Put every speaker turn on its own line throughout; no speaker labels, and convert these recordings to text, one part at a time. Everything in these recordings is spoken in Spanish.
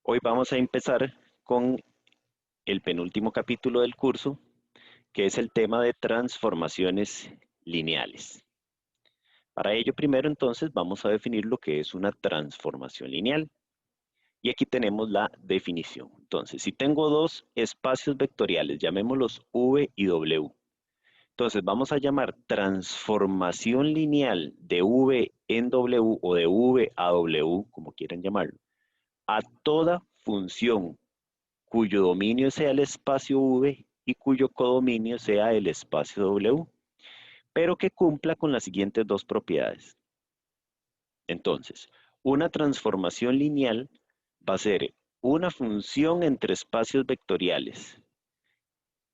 Hoy vamos a empezar con el penúltimo capítulo del curso, que es el tema de transformaciones lineales. Para ello, primero entonces vamos a definir lo que es una transformación lineal. Y aquí tenemos la definición. Entonces, si tengo dos espacios vectoriales, llamémoslos V y W. Entonces, vamos a llamar transformación lineal de V en W o de V a W, como quieran llamarlo, a toda función cuyo dominio sea el espacio V y cuyo codominio sea el espacio W, pero que cumpla con las siguientes dos propiedades. Entonces, una transformación lineal va a ser una función entre espacios vectoriales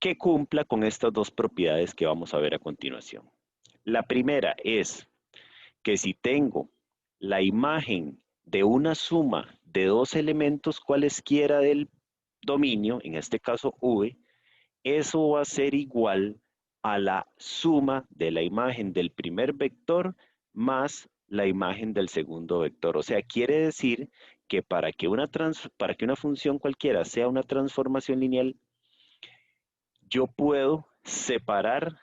que cumpla con estas dos propiedades que vamos a ver a continuación. La primera es que si tengo la imagen de una suma de dos elementos cualesquiera del dominio, en este caso V, eso va a ser igual a la suma de la imagen del primer vector más la imagen del segundo vector. O sea, quiere decir que para que una función cualquiera sea una transformación lineal, yo puedo separar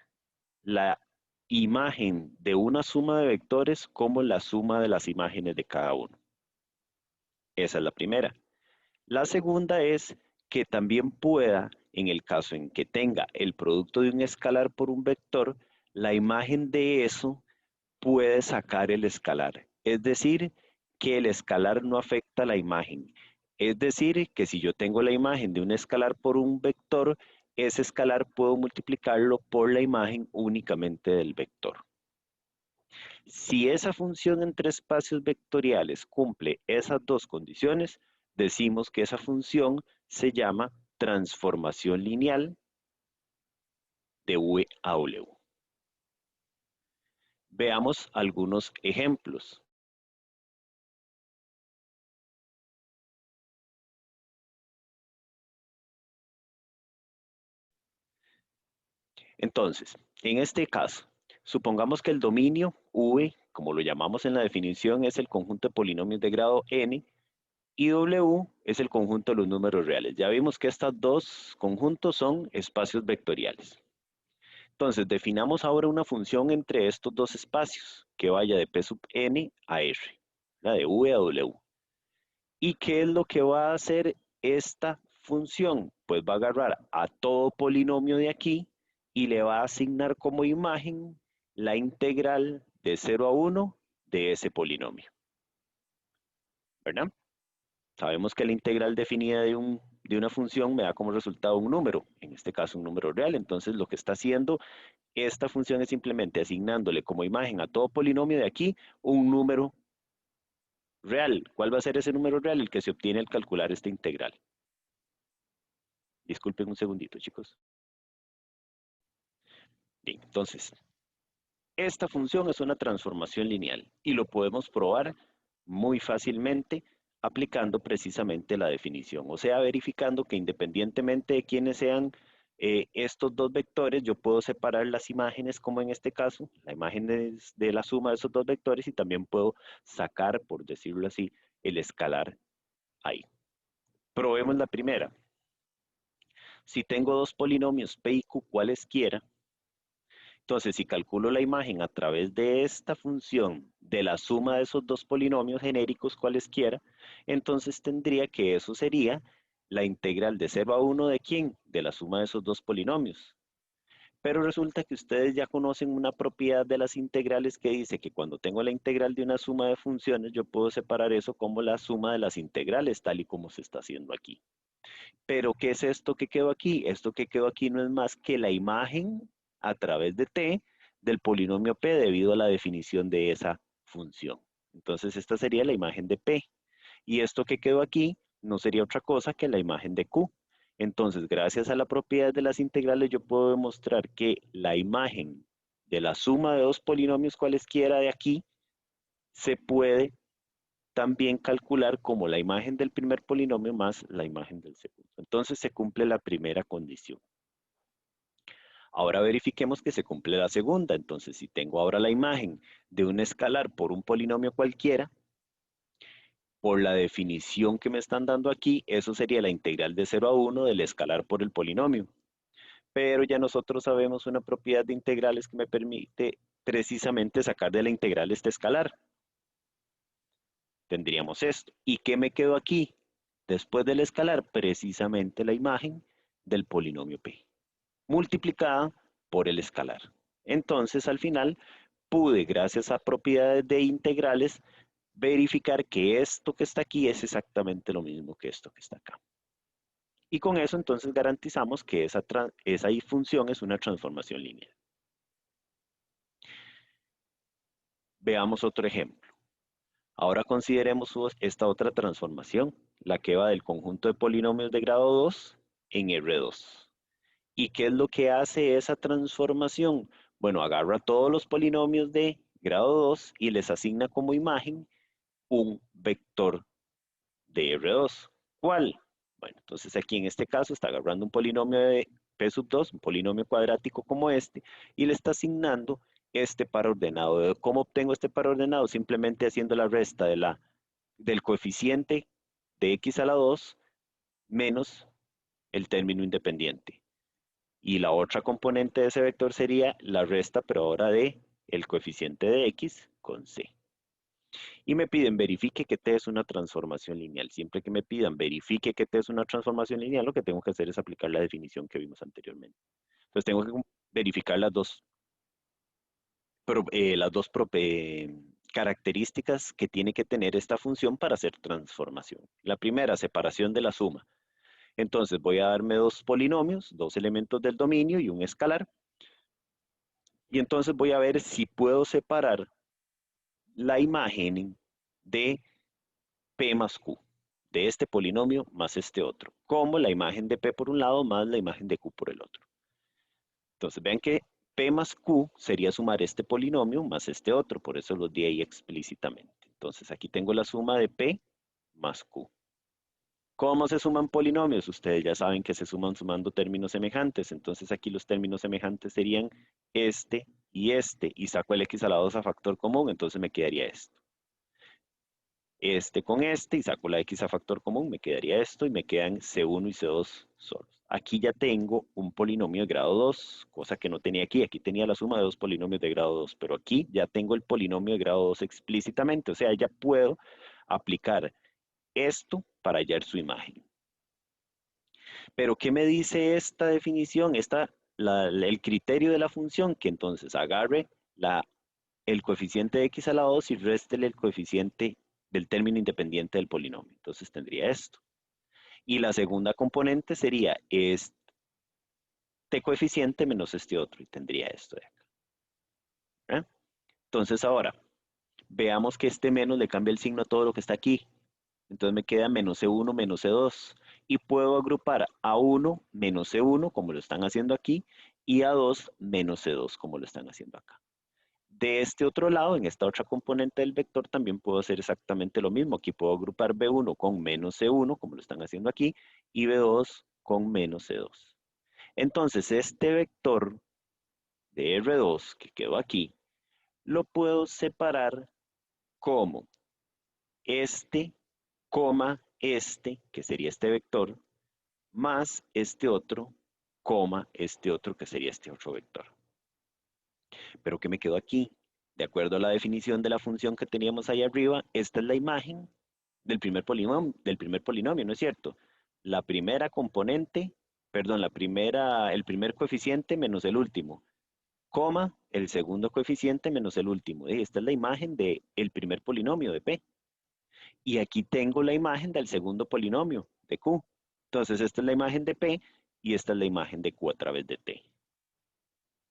la imagen de una suma de vectores como la suma de las imágenes de cada uno. Esa es la primera. La segunda es que también pueda, en el caso en que tenga el producto de un escalar por un vector, la imagen de eso puede sacar el escalar. Es decir, que el escalar no afecta la imagen. Es decir, que si yo tengo la imagen de un escalar por un vector, ese escalar puedo multiplicarlo por la imagen únicamente del vector. Si esa función entre espacios vectoriales cumple esas dos condiciones, decimos que esa función se llama transformación lineal de V a W. Veamos algunos ejemplos. Entonces, en este caso, supongamos que el dominio V, como lo llamamos en la definición, es el conjunto de polinomios de grado n y W es el conjunto de los números reales. Ya vimos que estos dos conjuntos son espacios vectoriales. Entonces, definamos ahora una función entre estos dos espacios que vaya de P sub n a R, la de V a W. ¿Y qué es lo que va a hacer esta función? Pues va a agarrar a todo polinomio de aquí y le va a asignar como imagen la integral de 0 a 1 de ese polinomio, ¿verdad? Sabemos que la integral definida de una función me da como resultado un número, en este caso un número real. Entonces lo que está haciendo esta función es simplemente asignándole como imagen a todo polinomio de aquí un número real. ¿Cuál va a ser ese número real? El que se obtiene al calcular esta integral. Disculpen un segundito, chicos. Bien, entonces, esta función es una transformación lineal y lo podemos probar muy fácilmente aplicando precisamente la definición, o sea, verificando que independientemente de quiénes sean estos dos vectores, yo puedo separar las imágenes, como en este caso, la imagen de la suma de esos dos vectores y también puedo sacar, por decirlo así, el escalar ahí. Probemos la primera. Si tengo dos polinomios P y Q cualesquiera, entonces, si calculo la imagen a través de esta función de la suma de esos dos polinomios genéricos cualesquiera, entonces tendría que eso sería la integral de 0 a 1 de ¿quién? De la suma de esos dos polinomios. Pero resulta que ustedes ya conocen una propiedad de las integrales que dice que cuando tengo la integral de una suma de funciones, yo puedo separar eso como la suma de las integrales, tal y como se está haciendo aquí. Pero, ¿qué es esto que quedó aquí? Esto que quedó aquí no es más que la imagen a través de t del polinomio p debido a la definición de esa función. Entonces, esta sería la imagen de p. Y esto que quedó aquí no sería otra cosa que la imagen de q. Entonces, gracias a la propiedad de las integrales, yo puedo demostrar que la imagen de la suma de dos polinomios cualesquiera de aquí se puede también calcular como la imagen del primer polinomio más la imagen del segundo. Entonces se cumple la primera condición. Ahora verifiquemos que se cumple la segunda. Entonces, si tengo ahora la imagen de un escalar por un polinomio cualquiera, por la definición que me están dando aquí, eso sería la integral de 0 a 1 del escalar por el polinomio. Pero ya nosotros sabemos una propiedad de integrales que me permite precisamente sacar de la integral este escalar. Tendríamos esto. ¿Y qué me quedó aquí? Después del escalar, precisamente la imagen del polinomio P, multiplicada por el escalar. Entonces, al final, pude, gracias a propiedades de integrales, verificar que esto que está aquí es exactamente lo mismo que esto que está acá. Y con eso entonces garantizamos que esa función es una transformación lineal. Veamos otro ejemplo. Ahora consideremos esta otra transformación, la que va del conjunto de polinomios de grado 2 en R2. ¿Y qué es lo que hace esa transformación? Bueno, agarra todos los polinomios de grado 2 y les asigna como imagen un vector de R2. ¿Cuál? Bueno, entonces aquí en este caso está agarrando un polinomio de P sub 2, un polinomio cuadrático como este, y le está asignando este par ordenado. ¿Cómo obtengo este par ordenado? Simplemente haciendo la resta del coeficiente de x a la 2 menos el término independiente. Y la otra componente de ese vector sería la resta, pero ahora de el coeficiente de x con c. Y me piden verifique que T es una transformación lineal. Siempre que me pidan verifique que T es una transformación lineal, lo que tengo que hacer es aplicar la definición que vimos anteriormente. Entonces tengo que verificar características que tiene que tener esta función para hacer transformación. La primera, separación de la suma. Entonces voy a darme dos polinomios, dos elementos del dominio y un escalar. Y entonces voy a ver si puedo separar la imagen de P más Q, de este polinomio más este otro, como la imagen de P por un lado más la imagen de Q por el otro. Entonces vean que P más Q sería sumar este polinomio más este otro, por eso los di ahí explícitamente. Entonces aquí tengo la suma de P más Q. ¿Cómo se suman polinomios? Ustedes ya saben que se suman sumando términos semejantes. Entonces aquí los términos semejantes serían este, y saco el x a la 2 a factor común, entonces me quedaría esto. Este con este, y saco la x a factor común, me quedaría esto, y me quedan C1 y C2 solos. Aquí ya tengo un polinomio de grado 2, cosa que no tenía aquí. Aquí tenía la suma de dos polinomios de grado 2, pero aquí ya tengo el polinomio de grado 2 explícitamente. O sea, ya puedo aplicar esto para hallar su imagen. Pero, ¿qué me dice esta definición? El criterio de la función, que entonces agarre el coeficiente de x a la 2 y réstele el coeficiente del término independiente del polinomio. Entonces tendría esto. Y la segunda componente sería este coeficiente menos este otro, y tendría esto de acá. ¿Eh? Entonces ahora, veamos que este menos le cambia el signo a todo lo que está aquí. Entonces me queda menos C1 menos C2. Y puedo agrupar a 1 menos C1, como lo están haciendo aquí, y a 2 menos C2, como lo están haciendo acá. De este otro lado, en esta otra componente del vector, también puedo hacer exactamente lo mismo. Aquí puedo agrupar B1 con menos C1, como lo están haciendo aquí, y B2 con menos C2. Entonces, este vector de R2 que quedó aquí, lo puedo separar como este, coma este, que sería este vector, más este otro, coma este otro, que sería este otro vector. Pero ¿qué me quedó aquí? De acuerdo a la definición de la función que teníamos ahí arriba, esta es la imagen del primer polinomio, ¿no es cierto? La primera componente, perdón, el primer coeficiente menos el último, coma, el segundo coeficiente menos el último. Y esta es la imagen del primer polinomio de P. Y aquí tengo la imagen del segundo polinomio de Q. Entonces, esta es la imagen de P y esta es la imagen de Q a través de T.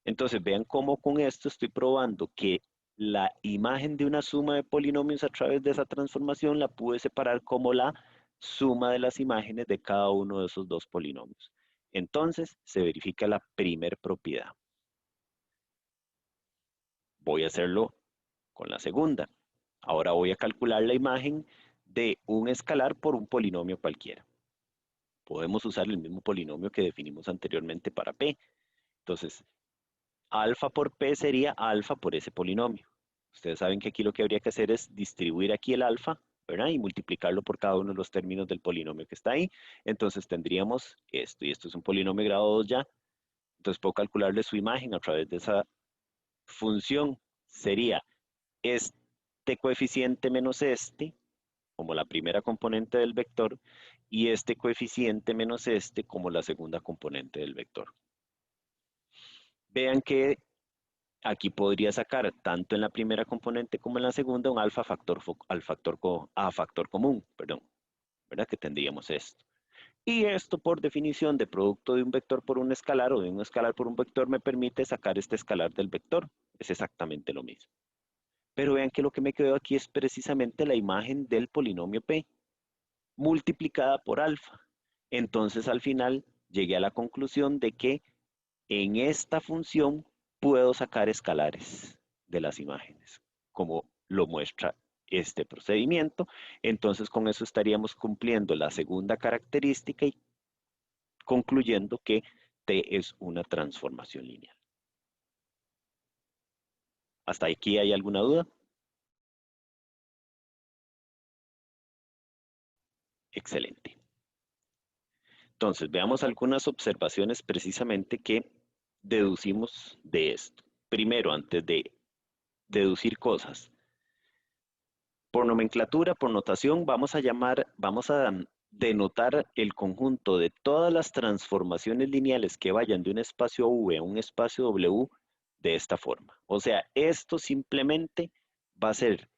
Entonces, vean cómo con esto estoy probando que la imagen de una suma de polinomios a través de esa transformación la pude separar como la suma de las imágenes de cada uno de esos dos polinomios. Entonces, se verifica la primer propiedad. Voy a hacerlo con la segunda. Ahora voy a calcular la imagen de un escalar por un polinomio cualquiera. Podemos usar el mismo polinomio que definimos anteriormente para P. Entonces, alfa por P sería alfa por ese polinomio. Ustedes saben que aquí lo que habría que hacer es distribuir aquí el alfa ¿verdad? Y multiplicarlo por cada uno de los términos del polinomio que está ahí. Entonces tendríamos esto, y esto es un polinomio de grado 2 ya. Entonces puedo calcularle su imagen a través de esa función. Sería este coeficiente menos este, como la primera componente del vector, y este coeficiente menos este como la segunda componente del vector. Vean que aquí podría sacar tanto en la primera componente como en la segunda un alfa factor, a factor común, perdón, ¿verdad? Que tendríamos esto. Y esto por definición de producto de un vector por un escalar o de un escalar por un vector me permite sacar este escalar del vector. Es exactamente lo mismo. Pero vean que lo que me quedó aquí es precisamente la imagen del polinomio P multiplicada por alfa. Entonces al final llegué a la conclusión de que en esta función puedo sacar escalares de las imágenes, como lo muestra este procedimiento. Entonces con eso estaríamos cumpliendo la segunda característica y concluyendo que T es una transformación lineal. ¿Hasta aquí hay alguna duda? Excelente. Entonces, veamos algunas observaciones precisamente que deducimos de esto. Primero, antes de deducir cosas, por nomenclatura, por notación, vamos a denotar el conjunto de todas las transformaciones lineales que vayan de un espacio V a un espacio W de esta forma. O sea, esto simplemente va a ser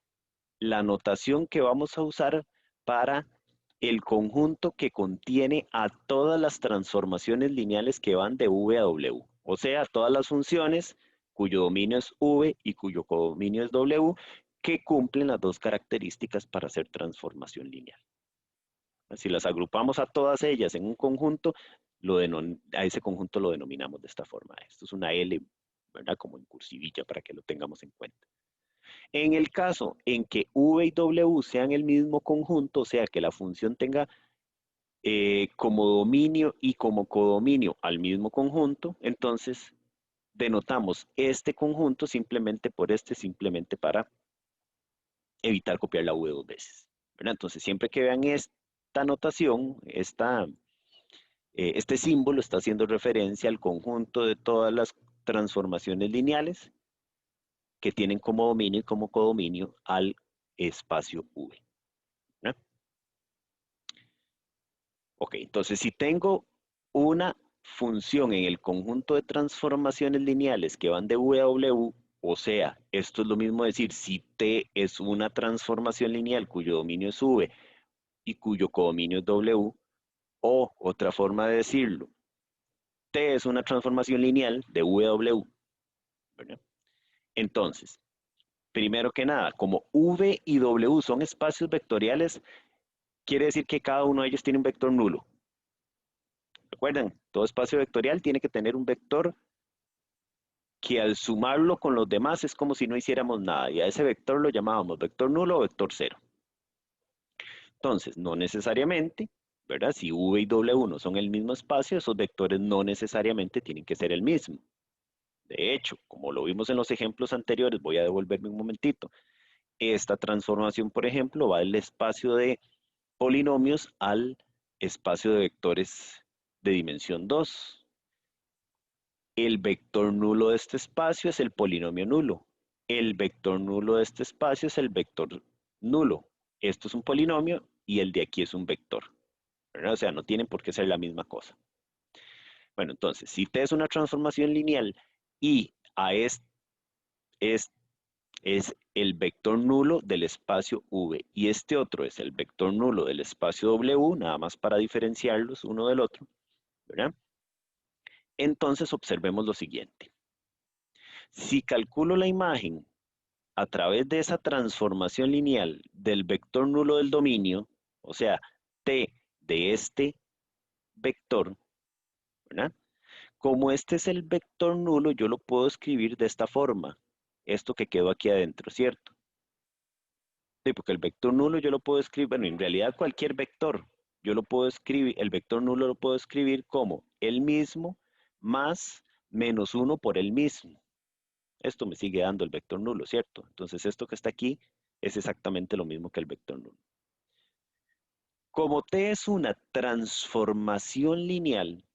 la notación que vamos a usar para el conjunto que contiene a todas las transformaciones lineales que van de V a W. O sea, todas las funciones cuyo dominio es V y cuyo codominio es W, que cumplen las dos características para hacer transformación lineal. Si las agrupamos a todas ellas en un conjunto, a ese conjunto lo denominamos de esta forma. Esto es una L, ¿verdad? Como en cursivilla para que lo tengamos en cuenta. En el caso en que V y W sean el mismo conjunto, o sea, que la función tenga como dominio y como codominio al mismo conjunto, entonces denotamos este conjunto simplemente por este, simplemente para evitar copiar la V dos veces, ¿verdad? Entonces, siempre que vean esta notación, este símbolo está haciendo referencia al conjunto de todas las transformaciones lineales que tienen como dominio y como codominio al espacio V. ¿No? Ok, entonces si tengo una función en el conjunto de transformaciones lineales que van de V a W, o sea, esto es lo mismo decir, si T es una transformación lineal cuyo dominio es V y cuyo codominio es W, o otra forma de decirlo, T es una transformación lineal de V a W, ¿verdad? Entonces, primero que nada, como V y W son espacios vectoriales, quiere decir que cada uno de ellos tiene un vector nulo. Recuerden, todo espacio vectorial tiene que tener un vector que al sumarlo con los demás es como si no hiciéramos nada, y a ese vector lo llamábamos vector nulo o vector cero. Entonces, no necesariamente, ¿verdad? Si V y W no son el mismo espacio, esos vectores no necesariamente tienen que ser el mismo. De hecho, como lo vimos en los ejemplos anteriores, voy a devolverme un momentito. Esta transformación, por ejemplo, va del espacio de polinomios al espacio de vectores de dimensión 2. El vector nulo de este espacio es el polinomio nulo. El vector nulo de este espacio es el vector nulo. Esto es un polinomio y el de aquí es un vector, ¿verdad? O sea, no tienen por qué ser la misma cosa. Bueno, entonces, si T es una transformación lineal y A es el vector nulo del espacio V y este otro es el vector nulo del espacio W, nada más para diferenciarlos uno del otro, ¿verdad? Entonces observemos lo siguiente. Si calculo la imagen a través de esa transformación lineal del vector nulo del dominio, o sea, T de este vector, ¿verdad? Como este es el vector nulo, yo lo puedo escribir de esta forma. Esto que quedó aquí adentro, ¿cierto? Sí, porque el vector nulo yo lo puedo escribir, bueno, en realidad cualquier vector, yo lo puedo escribir, el vector nulo lo puedo escribir como el mismo más menos 1 por el mismo. Esto me sigue dando el vector nulo, ¿cierto? Entonces esto que está aquí es exactamente lo mismo que el vector nulo. Como T es una transformación lineal,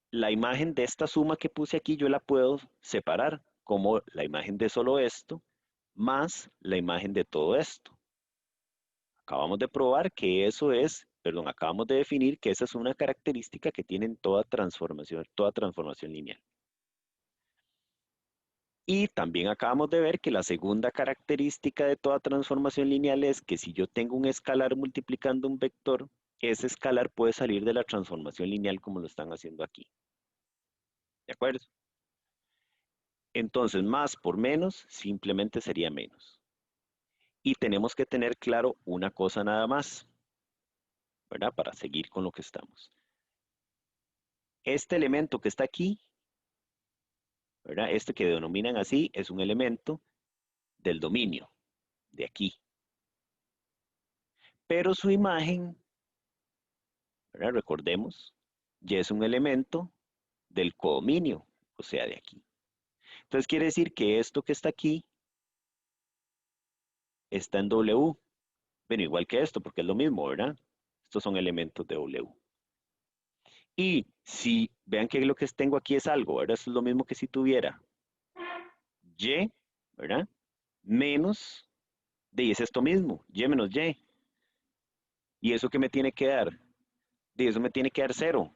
la imagen de esta suma que puse aquí yo la puedo separar como la imagen de solo esto más la imagen de todo esto. Acabamos de probar que eso es, perdón, acabamos de definir que esa es una característica que tienen toda transformación lineal. Y también acabamos de ver que la segunda característica de toda transformación lineal es que si yo tengo un escalar multiplicando un vector, ese escalar puede salir de la transformación lineal como lo están haciendo aquí. ¿De acuerdo? Entonces, más por menos simplemente sería menos. Y tenemos que tener claro una cosa nada más, ¿verdad? Para seguir con lo que estamos. Este elemento que está aquí, ¿verdad? Este que denominan así es un elemento del dominio, de aquí. Pero su imagen, ¿verdad? Recordemos, ya es un elemento del codominio, o sea, de aquí. Entonces quiere decir que esto que está aquí está en W. Bueno, igual que esto, porque es lo mismo, ¿verdad? Estos son elementos de W. Y si vean que lo que tengo aquí es algo, ¿verdad? Esto es lo mismo que si tuviera Y, ¿verdad? Menos, y es esto mismo, Y menos Y. ¿Y eso qué me tiene que dar? De eso me tiene que dar cero.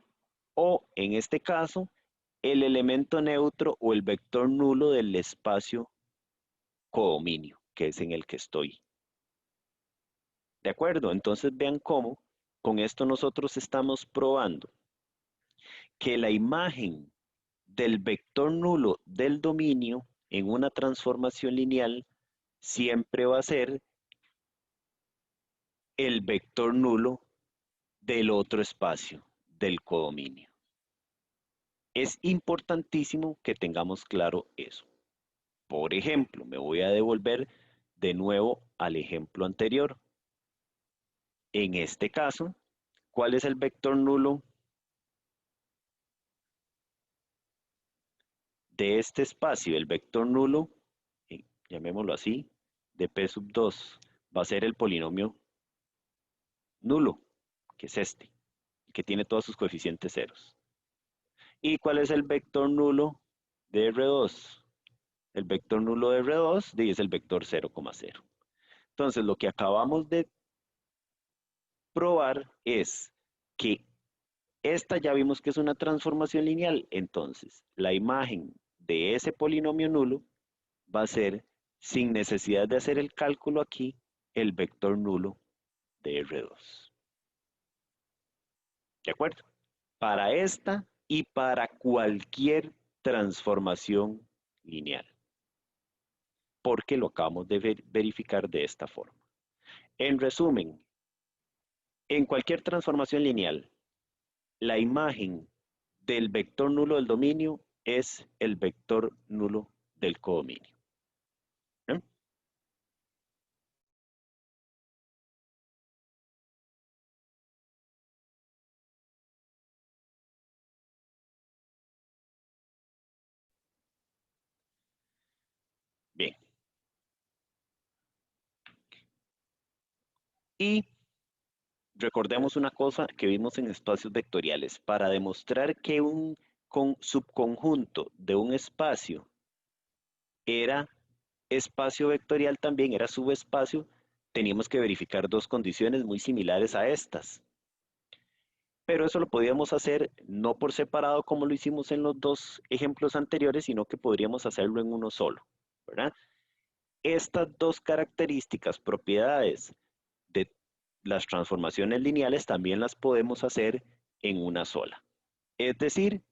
O, en este caso, el elemento neutro o el vector nulo del espacio codominio, que es en el que estoy. ¿De acuerdo? Entonces vean cómo con esto nosotros estamos probando que la imagen del vector nulo del dominio en una transformación lineal siempre va a ser el vector nulo del otro espacio, del codominio. Es importantísimo que tengamos claro eso. Por ejemplo, me voy a devolver de nuevo al ejemplo anterior. En este caso, ¿cuál es el vector nulo de este espacio? El vector nulo, llamémoslo así, de P sub 2, va a ser el polinomio nulo, que es este, que tiene todos sus coeficientes ceros. ¿Y cuál es el vector nulo de R2? El vector nulo de R2 es el vector 0,0. Entonces, lo que acabamos de probar es que esta ya vimos que es una transformación lineal. Entonces, la imagen de ese polinomio nulo va a ser, sin necesidad de hacer el cálculo aquí, el vector nulo de R2. ¿De acuerdo? Para esta y para cualquier transformación lineal, porque lo acabamos de verificar de esta forma. En resumen, en cualquier transformación lineal, la imagen del vector nulo del dominio es el vector nulo del codominio. ¿Eh? Bien. Y recordemos una cosa que vimos en espacios vectoriales. Para demostrar que un subconjunto de un espacio era espacio vectorial también, era subespacio, teníamos que verificar dos condiciones muy similares a estas. Pero eso lo podíamos hacer no por separado como lo hicimos en los dos ejemplos anteriores, sino que podríamos hacerlo en uno solo, ¿verdad? Estas dos características, propiedades de las transformaciones lineales, también las podemos hacer en una sola. Es decir,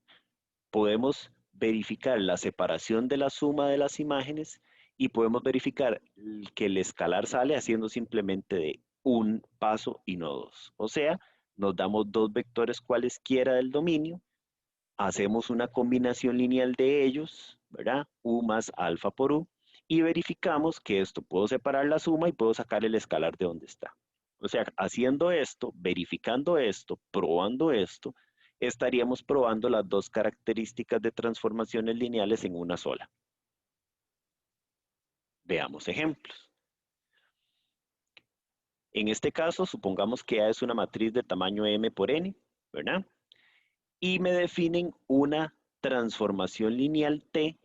podemos verificar la separación de la suma de las imágenes y podemos verificar que el escalar sale haciendo simplemente de un paso y no dos. O sea, nos damos dos vectores cualesquiera del dominio, hacemos una combinación lineal de ellos, ¿verdad? U más alfa por U, y verificamos que esto puedo separar la suma y puedo sacar el escalar de donde está. O sea, haciendo esto, verificando esto, probando esto, estaríamos probando las dos características de transformaciones lineales en una sola. Veamos ejemplos. En este caso, supongamos que A es una matriz de tamaño M por N, ¿verdad? Y me definen una transformación lineal T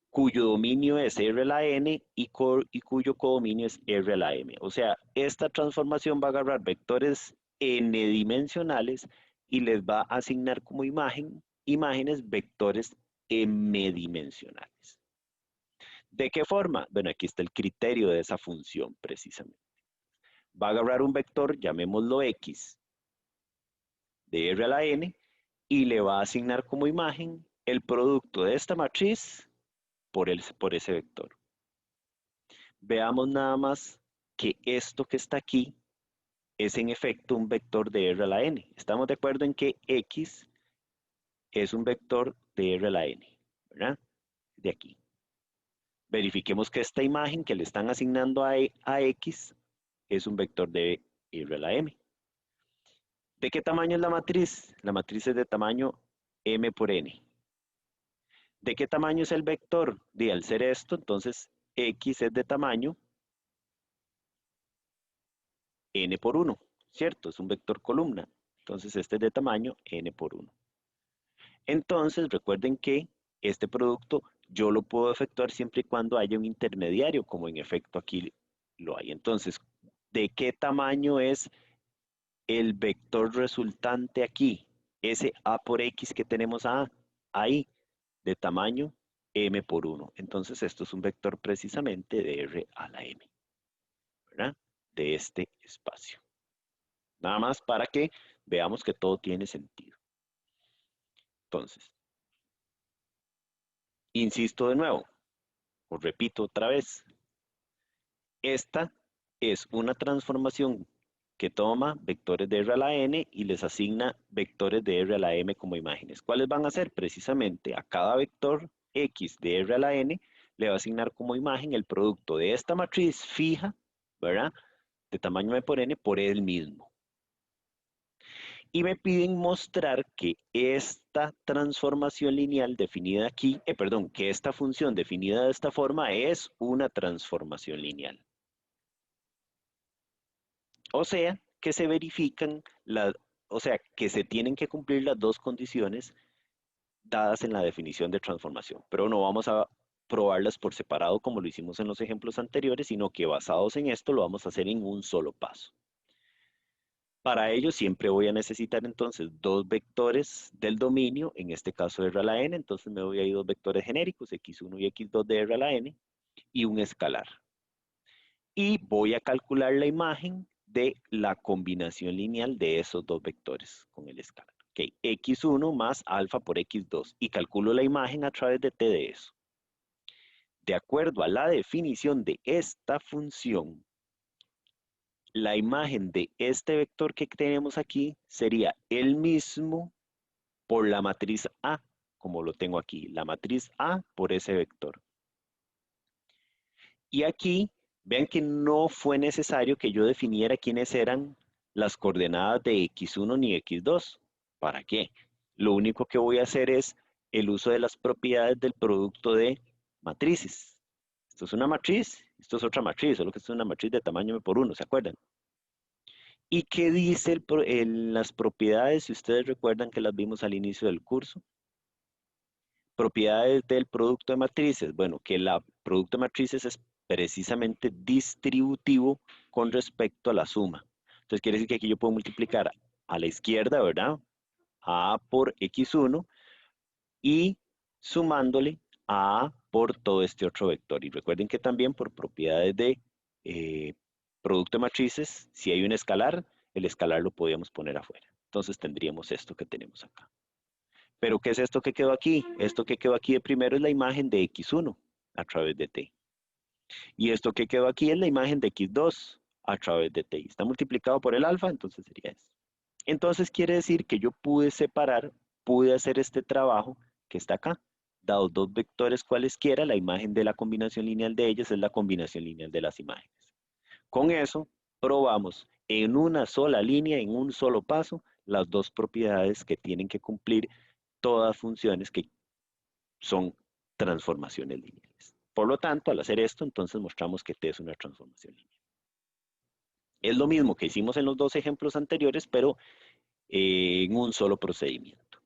cuyo dominio es R a la N y cuyo codominio es R a la M. O sea, esta transformación va a agarrar vectores n dimensionales y les va a asignar como imágenes vectores m dimensionales. ¿De qué forma? Bueno, aquí está el criterio de esa función precisamente. Va a agarrar un vector, llamémoslo X, de R a la N, y le va a asignar como imagen el producto de esta matriz por ese vector. Veamos nada más que esto que está aquí es en efecto un vector de R a la N. Estamos de acuerdo en que X es un vector de R a la N, ¿verdad? De aquí. Verifiquemos que esta imagen que le están asignando a X es un vector de R a la M. ¿De qué tamaño es la matriz? La matriz es de tamaño M por N. ¿De qué tamaño es el vector? Al ser esto, entonces X es de tamaño N por 1, ¿cierto? Es un vector columna. Entonces este es de tamaño N por 1. Entonces recuerden que este producto yo lo puedo efectuar siempre y cuando haya un intermediario, como en efecto aquí lo hay. Entonces, ¿de qué tamaño es el vector resultante aquí? Ese A por X que tenemos ahí, de tamaño M por 1. Entonces esto es un vector precisamente de R a la M, ¿verdad? De este espacio. Nada más para que veamos que todo tiene sentido. Entonces, insisto de nuevo, os repito otra vez, esta es una transformación que toma vectores de R a la N y les asigna vectores de R a la M como imágenes. ¿Cuáles van a ser? Precisamente a cada vector X de R a la N le va a asignar como imagen el producto de esta matriz fija, ¿verdad? De tamaño M por N por él mismo. Y me piden mostrar que esta transformación lineal definida aquí, que esta función definida de esta forma es una transformación lineal. O sea, que se verifican, o sea, que se tienen que cumplir las dos condiciones dadas en la definición de transformación. Pero no vamos a probarlas por separado como lo hicimos en los ejemplos anteriores, sino que basados en esto lo vamos a hacer en un solo paso. Para ello siempre voy a necesitar entonces dos vectores del dominio, en este caso R a la N, entonces me voy a ir dos vectores genéricos, X1 y X2 de R a la N, y un escalar. Y voy a calcular la imagen de la combinación lineal de esos dos vectores con el escalar. Ok, X1 más alfa por X2, y calculo la imagen a través de T de eso. De acuerdo a la definición de esta función, la imagen de este vector que tenemos aquí sería el mismo por la matriz A, como lo tengo aquí, la matriz A por ese vector. Y aquí, vean que no fue necesario que yo definiera quiénes eran las coordenadas de X1 ni X2. ¿Para qué? Lo único que voy a hacer es el uso de las propiedades del producto de matrices. Esto es una matriz, esto es otra matriz, solo que esto es una matriz de tamaño M por 1, ¿se acuerdan? ¿Y qué dice las propiedades? Si ustedes recuerdan que las vimos al inicio del curso. Propiedades del producto de matrices. Bueno, que el producto de matrices es precisamente distributivo con respecto a la suma. Entonces quiere decir que aquí yo puedo multiplicar a la izquierda, ¿verdad? A por X1 y sumándole a A por todo este otro vector. Y recuerden que también por propiedades de producto de matrices, si hay un escalar, el escalar lo podíamos poner afuera. Entonces tendríamos esto que tenemos acá. Pero ¿qué es esto que quedó aquí? Esto que quedó aquí de primero es la imagen de X1 a través de T. Y esto que quedó aquí es la imagen de X2 a través de T. Está multiplicado por el alfa, entonces sería eso. Entonces quiere decir que yo pude separar, pude hacer este trabajo que está acá. Dados dos vectores cualesquiera, la imagen de la combinación lineal de ellas es la combinación lineal de las imágenes. Con eso probamos en una sola línea, en un solo paso, las dos propiedades que tienen que cumplir todas funciones que son transformaciones lineales. Por lo tanto, al hacer esto, entonces mostramos que T es una transformación lineal. Es lo mismo que hicimos en los dos ejemplos anteriores, pero en un solo procedimiento.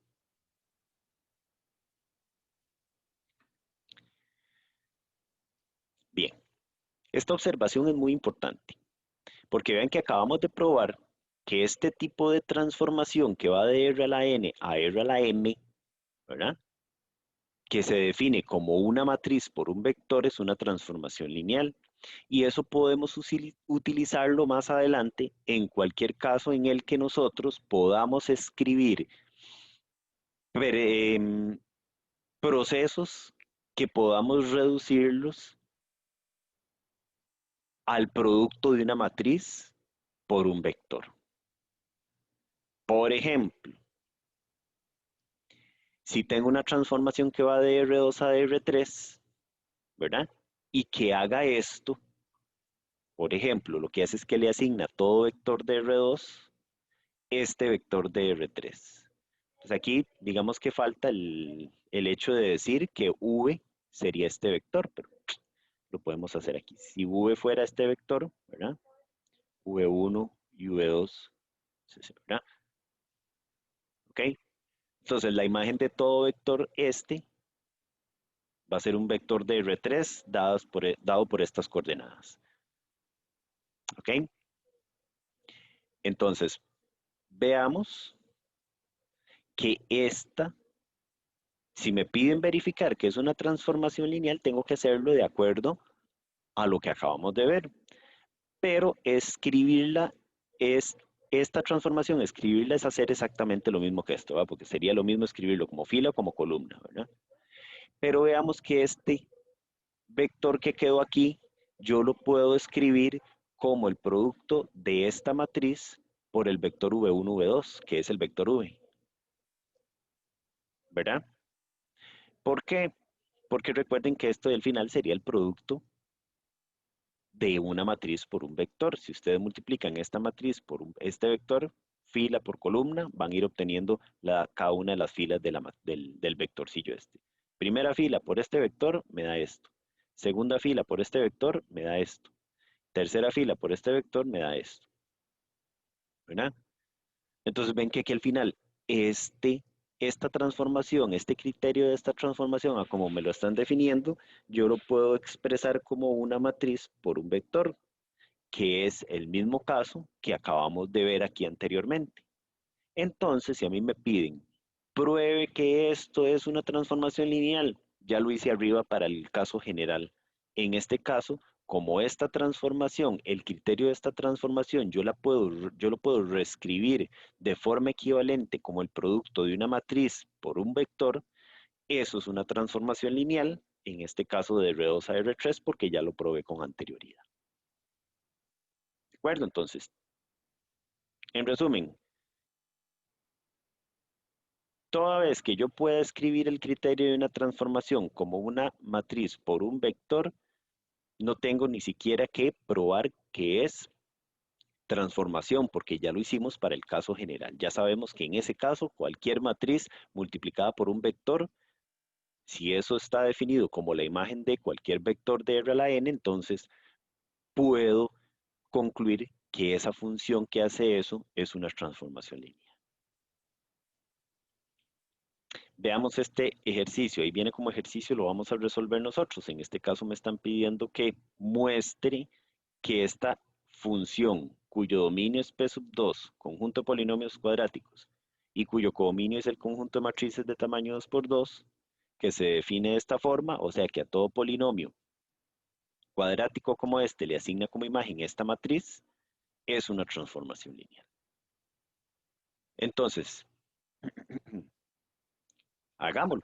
Bien, esta observación es muy importante, porque vean que acabamos de probar que este tipo de transformación que va de R a la N a R a la M, ¿verdad? Que se define como una matriz por un vector es una transformación lineal. Y eso podemos utilizarlo más adelante en cualquier caso en el que nosotros podamos escribir procesos que podamos reducirlos al producto de una matriz por un vector. Por ejemplo, si tengo una transformación que va de R2 a R3, ¿verdad? Y que haga esto, por ejemplo, lo que hace es que le asigna todo vector de R2 este vector de R3. Entonces aquí digamos que falta el hecho de decir que V sería este vector, pero lo podemos hacer aquí. Si V fuera este vector, ¿verdad? V1 y V2, ¿verdad? ¿Ok? Entonces la imagen de todo vector este va a ser un vector de R3 dado por estas coordenadas. ¿Ok? Entonces, veamos que esta, si me piden verificar que es una transformación lineal, tengo que hacerlo de acuerdo a lo que acabamos de ver. Pero escribirla es, esta transformación, escribirla es hacer exactamente lo mismo que esto, ¿verdad? Porque sería lo mismo escribirlo como fila o como columna, ¿verdad? Pero veamos que este vector que quedó aquí, yo lo puedo escribir como el producto de esta matriz por el vector V1, V2, que es el vector V, ¿verdad? ¿Por qué? Porque recuerden que esto del final sería el producto de una matriz por un vector. Si ustedes multiplican esta matriz por este vector, fila por columna, van a ir obteniendo cada una de las filas del vectorcillo este. Primera fila por este vector me da esto. Segunda fila por este vector me da esto. Tercera fila por este vector me da esto. ¿Verdad? Entonces ven que aquí al final esta transformación, este criterio de esta transformación, a como me lo están definiendo, yo lo puedo expresar como una matriz por un vector, que es el mismo caso que acabamos de ver aquí anteriormente. Entonces, si a mí me piden, pruebe que esto es una transformación lineal, ya lo hice arriba para el caso general. En este caso, como esta transformación, el criterio de esta transformación, yo lo puedo reescribir de forma equivalente como el producto de una matriz por un vector, eso es una transformación lineal, en este caso de R2 a R3, porque ya lo probé con anterioridad. ¿De acuerdo? Entonces, en resumen, toda vez que yo pueda escribir el criterio de una transformación como una matriz por un vector, no tengo ni siquiera que probar que es transformación, porque ya lo hicimos para el caso general. Ya sabemos que en ese caso, cualquier matriz multiplicada por un vector, si eso está definido como la imagen de cualquier vector de R a la n, entonces puedo concluir que esa función que hace eso es una transformación lineal. Veamos este ejercicio. Ahí viene como ejercicio, lo vamos a resolver nosotros. En este caso me están pidiendo que muestre que esta función, cuyo dominio es P sub 2, conjunto de polinomios cuadráticos, y cuyo codominio es el conjunto de matrices de tamaño 2 por 2, que se define de esta forma, o sea que a todo polinomio cuadrático como este le asigna como imagen esta matriz, es una transformación lineal. Entonces, hagámoslo.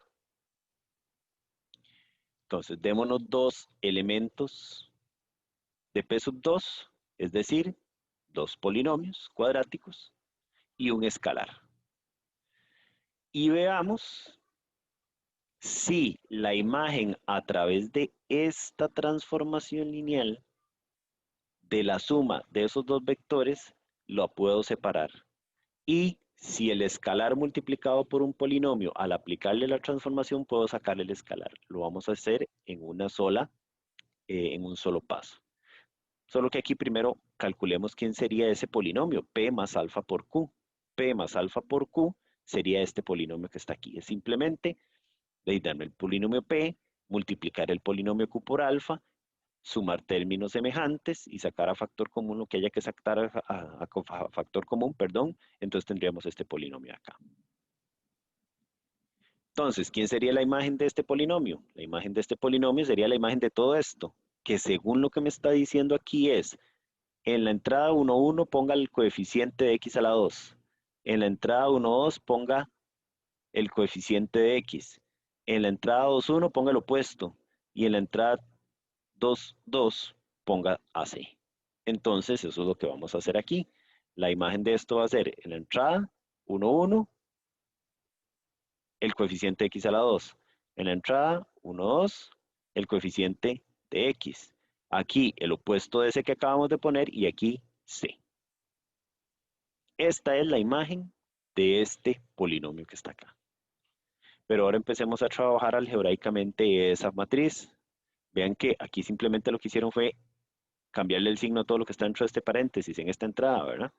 Entonces, démonos dos elementos de P sub 2, es decir, dos polinomios cuadráticos y un escalar. Y veamos si la imagen a través de esta transformación lineal de la suma de esos dos vectores lo puedo separar. Y si el escalar multiplicado por un polinomio, al aplicarle la transformación, puedo sacarle el escalar. Lo vamos a hacer en un solo paso. Solo que aquí primero calculemos quién sería ese polinomio, P más alfa por Q. P más alfa por Q sería este polinomio que está aquí. Es simplemente darme el polinomio P, multiplicar el polinomio Q por alfa, sumar términos semejantes y sacar a factor común lo que haya que sacar a factor común, perdón. Entonces tendríamos este polinomio acá. Entonces, ¿quién sería la imagen de este polinomio? La imagen de este polinomio sería la imagen de todo esto, que según lo que me está diciendo aquí es, en la entrada 1, 1 ponga el coeficiente de x a la 2. En la entrada 1, 2 ponga el coeficiente de x. En la entrada 2, 1 ponga el opuesto. Y en la entrada 2, 2 ponga AC. Entonces, eso es lo que vamos a hacer aquí. La imagen de esto va a ser en la entrada 1, 1 el coeficiente de x a la 2. En la entrada, 1, 2, el coeficiente de x. Aquí el opuesto de ese que acabamos de poner y aquí c. Esta es la imagen de este polinomio que está acá. Pero ahora empecemos a trabajar algebraicamente esa matriz. Vean que aquí simplemente lo que hicieron fue cambiarle el signo a todo lo que está dentro de este paréntesis en esta entrada, ¿verdad?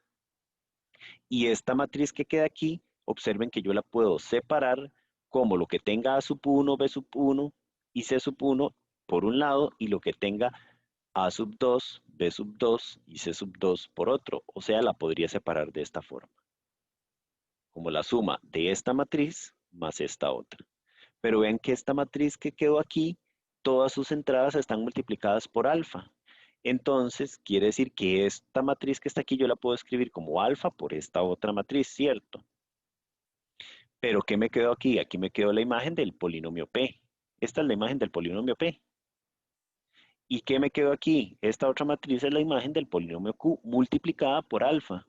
Y esta matriz que queda aquí, observen que yo la puedo separar como lo que tenga A sub 1, B sub 1 y C sub 1 por un lado y lo que tenga A sub 2, B sub 2 y C sub 2 por otro. O sea, la podría separar de esta forma, como la suma de esta matriz más esta otra. Pero vean que esta matriz que quedó aquí, todas sus entradas están multiplicadas por alfa. Entonces, quiere decir que esta matriz que está aquí yo la puedo escribir como alfa por esta otra matriz, ¿cierto? Pero ¿qué me quedó aquí? Aquí me quedó la imagen del polinomio P. Esta es la imagen del polinomio P. ¿Y qué me quedó aquí? Esta otra matriz es la imagen del polinomio Q multiplicada por alfa.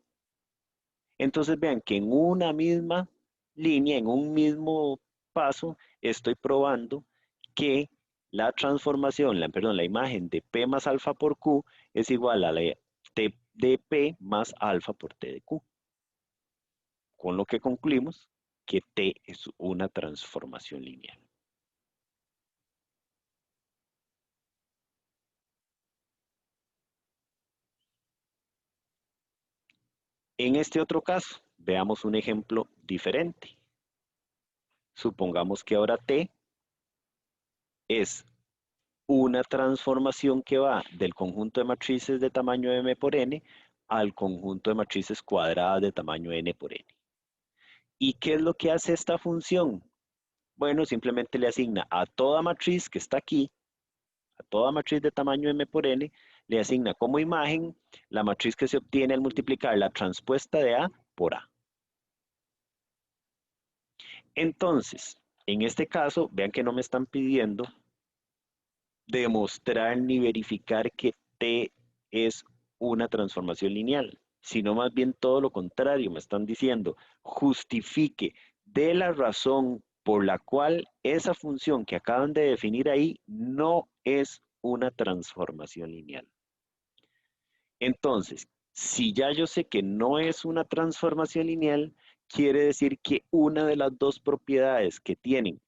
Entonces vean que en una misma línea, en un mismo paso, estoy probando que la transformación, perdón, la imagen de P más alfa por Q es igual a la T de P más alfa por T de Q. Con lo que concluimos que T es una transformación lineal. En este otro caso, veamos un ejemplo diferente. Supongamos que ahora T es una transformación que va del conjunto de matrices de tamaño m por n al conjunto de matrices cuadradas de tamaño n por n. ¿Y qué es lo que hace esta función? Bueno, simplemente le asigna a toda matriz que está aquí, a toda matriz de tamaño m por n, le asigna como imagen la matriz que se obtiene al multiplicar la transpuesta de A por A. Entonces, en este caso, vean que no me están pidiendo demostrar ni verificar que T es una transformación lineal, sino más bien todo lo contrario, me están diciendo, justifique de la razón por la cual esa función que acaban de definir ahí no es una transformación lineal. Entonces, si ya yo sé que no es una transformación lineal, quiere decir que una de las dos propiedades que tienen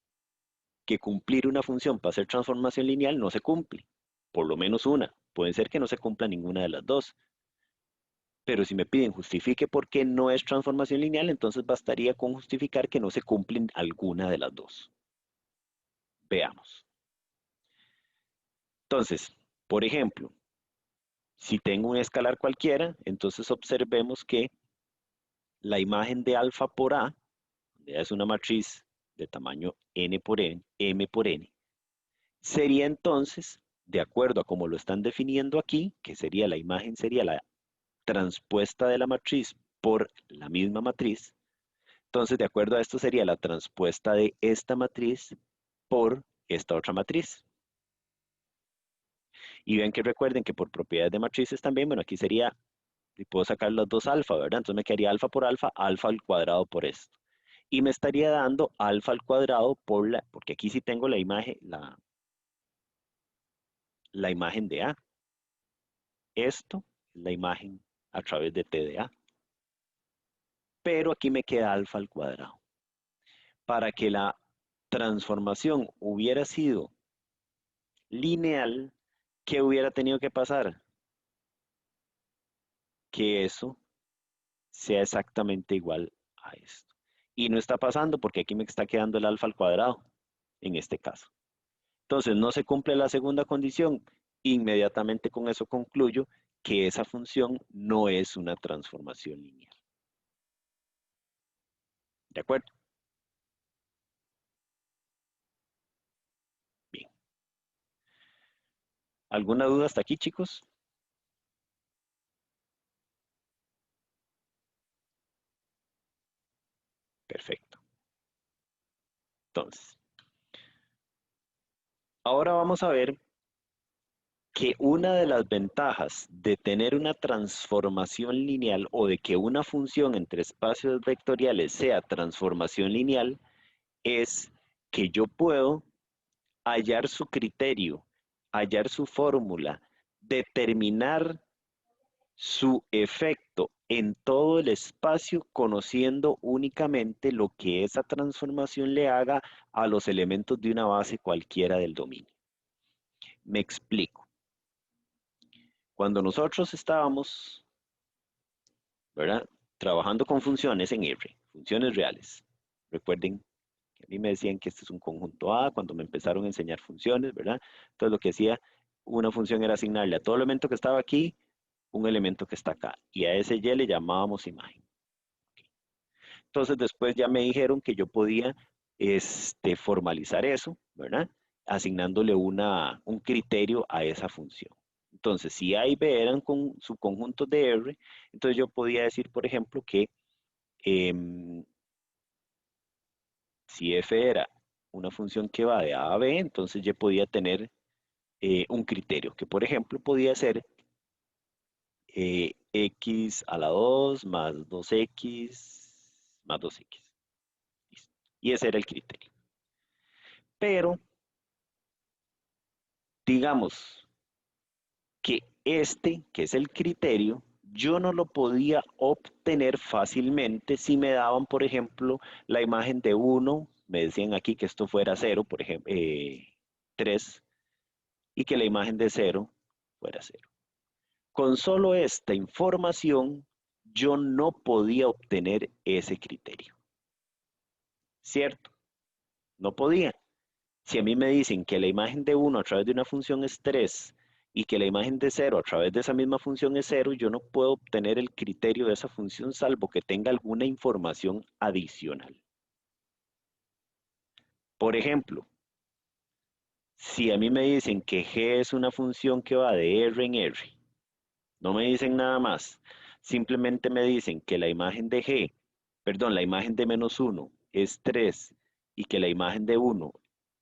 que cumplir una función para hacer transformación lineal no se cumple. Por lo menos una. Puede ser que no se cumpla ninguna de las dos. Pero si me piden justifique por qué no es transformación lineal, entonces bastaría con justificar que no se cumplen alguna de las dos. Veamos. Entonces, por ejemplo, si tengo un escalar cualquiera, entonces observemos que la imagen de alfa por A, donde es una matriz de tamaño n por n, m por n, sería entonces, de acuerdo a como lo están definiendo aquí, que sería la imagen, sería la transpuesta de la matriz por la misma matriz. Entonces, de acuerdo a esto, sería la transpuesta de esta matriz por esta otra matriz. Y ven que recuerden que por propiedades de matrices también, bueno, aquí sería, y puedo sacar los dos alfa, ¿verdad? Entonces me quedaría alfa por alfa, alfa al cuadrado por esto. Y me estaría dando alfa al cuadrado por porque aquí sí tengo la imagen, la imagen de A. Esto es la imagen a través de T de A. Pero aquí me queda alfa al cuadrado. Para que la transformación hubiera sido lineal, ¿qué hubiera tenido que pasar? que eso sea exactamente igual a esto. Y no está pasando porque aquí me está quedando el alfa al cuadrado, en este caso. Entonces, no se cumple la segunda condición. Inmediatamente con eso concluyo que esa función no es una transformación lineal. ¿De acuerdo? Bien. ¿Alguna duda hasta aquí, chicos? Perfecto. Entonces, ahora vamos a ver que una de las ventajas de tener una transformación lineal o de que una función entre espacios vectoriales sea transformación lineal es que yo puedo hallar su criterio, hallar su fórmula, determinar su efecto en todo el espacio conociendo únicamente lo que esa transformación le haga a los elementos de una base cualquiera del dominio. Me explico. Cuando nosotros estábamos, ¿verdad? Trabajando con funciones en R, funciones reales. Recuerden que a mí me decían que este es un conjunto A cuando me empezaron a enseñar funciones, ¿verdad? Entonces lo que hacía una función era asignarle a todo elemento que estaba aquí un elemento que está acá y a ese Y le llamábamos imagen. Entonces después ya me dijeron que yo podía formalizar eso, ¿verdad? Asignándole un criterio a esa función. Entonces, si A y B eran con subconjuntos de R, entonces yo podía decir, por ejemplo, que em, si F era una función que va de A a B, entonces yo podía tener un criterio, que por ejemplo podía ser x a la 2 más 2x más 2x. Listo. Y ese era el criterio. Pero, digamos que que es el criterio, yo no lo podía obtener fácilmente si me daban, por ejemplo, la imagen de 1, me decían aquí que esto fuera 0, por ejemplo, 3, y que la imagen de 0 fuera 0. Con solo esta información, yo no podía obtener ese criterio, ¿cierto? No podía. Si a mí me dicen que la imagen de 1 a través de una función es 3 y que la imagen de 0 a través de esa misma función es 0, yo no puedo obtener el criterio de esa función salvo que tenga alguna información adicional. Por ejemplo, si a mí me dicen que g es una función que va de R en R, no me dicen nada más, simplemente me dicen que la imagen de g, perdón, la imagen de menos 1 es 3 y que la imagen de 1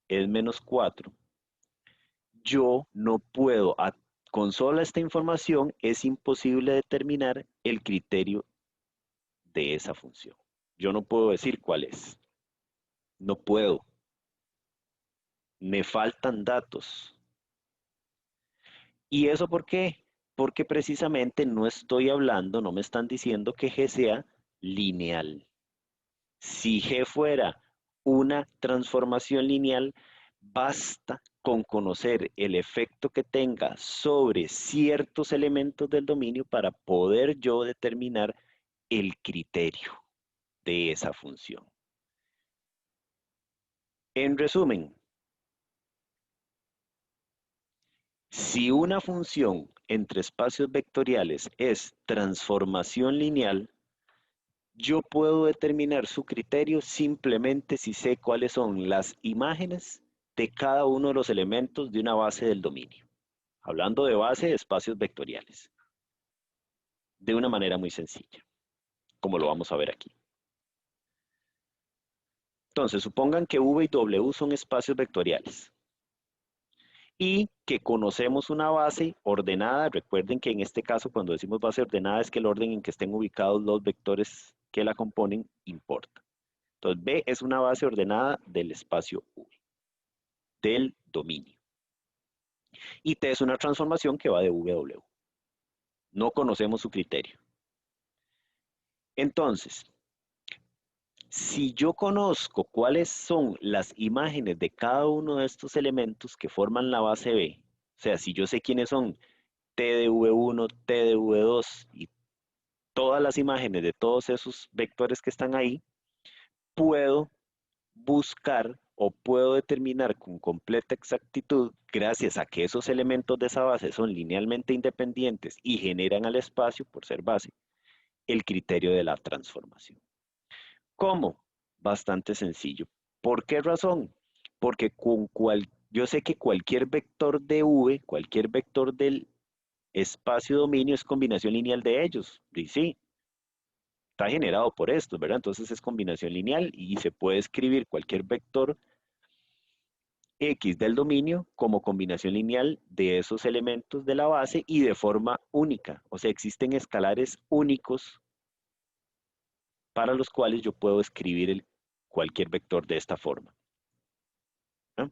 es menos 4, yo no puedo, con sola esta información, es imposible determinar el criterio de esa función. Yo no puedo decir cuál es. No puedo. Me faltan datos. ¿Y eso por qué? Porque precisamente no estoy hablando, no me están diciendo que G sea lineal. Si G fuera una transformación lineal, basta con conocer el efecto que tenga sobre ciertos elementos del dominio para poder yo determinar el criterio de esa función. En resumen, si una función entre espacios vectoriales es transformación lineal, yo puedo determinar su criterio simplemente si sé cuáles son las imágenes de cada uno de los elementos de una base del dominio. Hablando de base de espacios vectoriales. De una manera muy sencilla, como lo vamos a ver aquí. Entonces, supongan que V y W son espacios vectoriales y que conocemos una base ordenada. Recuerden que en este caso, cuando decimos base ordenada, es que el orden en que estén ubicados los vectores que la componen importa. Entonces, B es una base ordenada del espacio V, del dominio. Y T es una transformación que va de V a W. No conocemos su criterio. Entonces, si yo conozco cuáles son las imágenes de cada uno de estos elementos que forman la base B, o sea, si yo sé quiénes son T de V1, T de V2 y todas las imágenes de todos esos vectores que están ahí, puedo buscar o puedo determinar con completa exactitud, gracias a que esos elementos de esa base son linealmente independientes y generan al espacio por ser base, el criterio de la transformación. ¿Cómo? Bastante sencillo. ¿Por qué razón? Porque yo sé que cualquier vector de V, cualquier vector del espacio dominio es combinación lineal de ellos. Y sí, está generado por esto, ¿verdad? Entonces es combinación lineal y se puede escribir cualquier vector X del dominio como combinación lineal de esos elementos de la base y de forma única. O sea, existen escalares únicos para los cuales yo puedo escribir cualquier vector de esta forma, ¿no?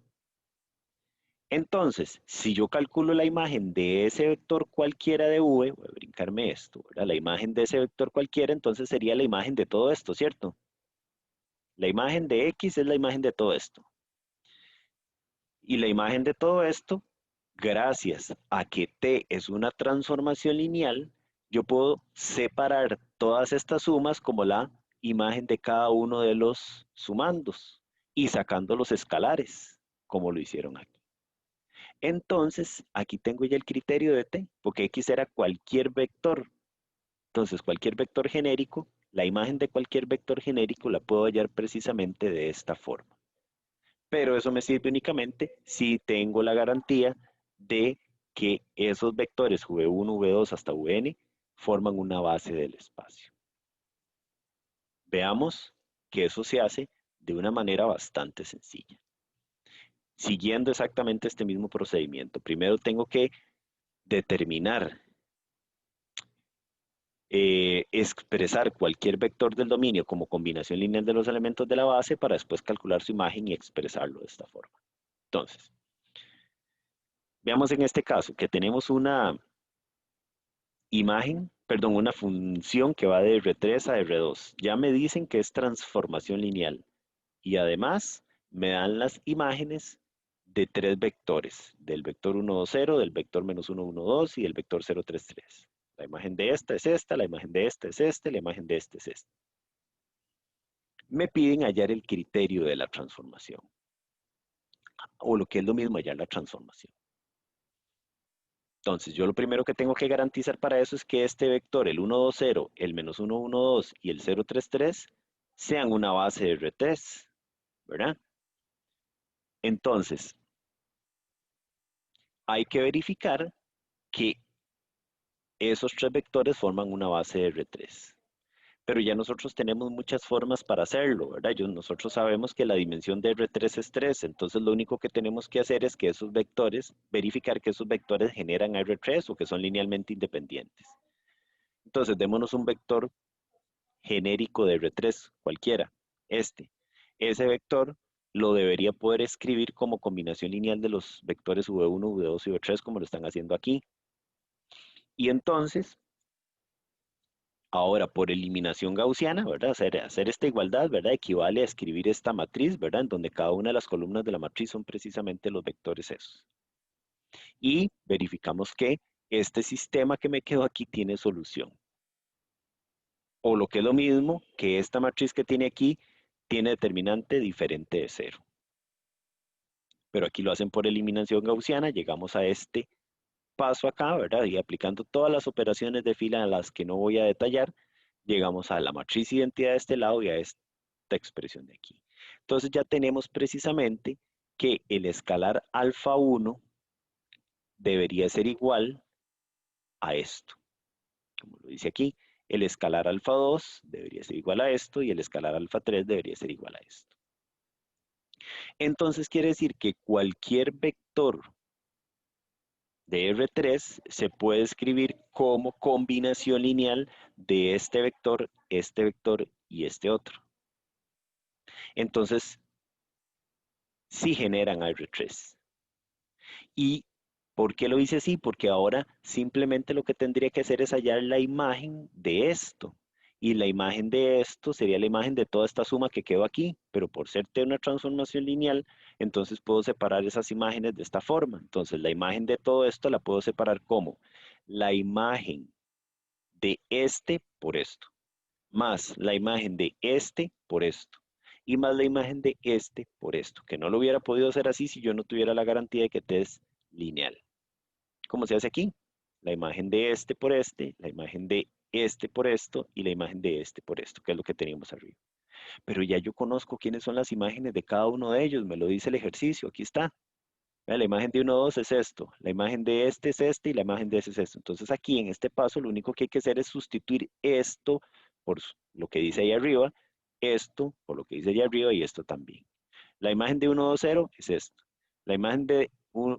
Entonces, si yo calculo la imagen de ese vector cualquiera de V, voy a brincarme esto, ¿verdad? La imagen de ese vector cualquiera, entonces sería la imagen de todo esto, ¿cierto? La imagen de X es la imagen de todo esto. Y la imagen de todo esto, gracias a que T es una transformación lineal, yo puedo separar todas estas sumas como la imagen de cada uno de los sumandos y sacando los escalares, como lo hicieron aquí. Entonces, aquí tengo ya el criterio de T, porque X era cualquier vector. Entonces, cualquier vector genérico, la imagen de cualquier vector genérico la puedo hallar precisamente de esta forma. Pero eso me sirve únicamente si tengo la garantía de que esos vectores V1, V2 hasta Vn forman una base del espacio. Veamos que eso se hace de una manera bastante sencilla. Siguiendo exactamente este mismo procedimiento, primero tengo que determinar, expresar cualquier vector del dominio como combinación lineal de los elementos de la base para después calcular su imagen y expresarlo de esta forma. Entonces, veamos en este caso que tenemos una imagen, perdón, una función que va de R3 a R2. Ya me dicen que es transformación lineal y además me dan las imágenes de tres vectores, del vector 1, 2, 0, del vector menos 1, 1, 2 y del vector 0, 3, 3. La imagen de esta es esta, la imagen de esta es esta, la imagen de este es esta. Me piden hallar el criterio de la transformación, o lo que es lo mismo, hallar la transformación. Entonces, yo lo primero que tengo que garantizar para eso es que este vector, el 1, 2, 0, el menos 1, 1, 2 y el 0, 3, 3, sean una base de R3, ¿verdad? Entonces, hay que verificar que esos tres vectores forman una base de R3. Pero ya nosotros tenemos muchas formas para hacerlo, ¿verdad? Nosotros sabemos que la dimensión de R3 es 3, entonces lo único que tenemos que hacer es que esos vectores, verificar que esos vectores generan R3 o que son linealmente independientes. Entonces, démonos un vector genérico de R3, cualquiera, este. Ese vector lo debería poder escribir como combinación lineal de los vectores V1, V2 y V3 como lo están haciendo aquí. Y entonces, ahora por eliminación gaussiana, ¿verdad? Hacer esta igualdad, ¿verdad? Equivale a escribir esta matriz, ¿verdad? En donde cada una de las columnas de la matriz son precisamente los vectores esos. Y verificamos que este sistema que me quedó aquí tiene solución. O lo que es lo mismo, que esta matriz que tiene aquí tiene determinante diferente de 0. Pero aquí lo hacen por eliminación gaussiana, llegamos a este paso acá, ¿verdad? Y aplicando todas las operaciones de fila a las que no voy a detallar, llegamos a la matriz identidad de este lado y a esta expresión de aquí. Entonces ya tenemos precisamente que el escalar alfa 1 debería ser igual a esto. Como lo dice aquí, el escalar alfa 2 debería ser igual a esto y el escalar alfa 3 debería ser igual a esto. Entonces quiere decir que cualquier vector de R3 se puede escribir como combinación lineal de este vector y este otro. Entonces, sí generan R3. ¿Y por qué lo hice así? Porque ahora simplemente lo que tendría que hacer es hallar la imagen de esto. Y la imagen de esto sería la imagen de toda esta suma que quedó aquí. Pero por ser una transformación lineal, entonces puedo separar esas imágenes de esta forma. Entonces la imagen de todo esto la puedo separar como la imagen de este por esto, más la imagen de este por esto, y más la imagen de este por esto, que no lo hubiera podido hacer así si yo no tuviera la garantía de que T es lineal. ¿Cómo se hace aquí? La imagen de este por este, la imagen de este por esto y la imagen de este por esto, que es lo que teníamos arriba. Pero ya yo conozco quiénes son las imágenes de cada uno de ellos, me lo dice el ejercicio, aquí está. La imagen de 1, 2 es esto, la imagen de este es este y la imagen de ese es esto. Entonces aquí en este paso lo único que hay que hacer es sustituir esto por lo que dice ahí arriba, esto por lo que dice ahí arriba y esto también. La imagen de 1, 2, 0 es esto. La imagen de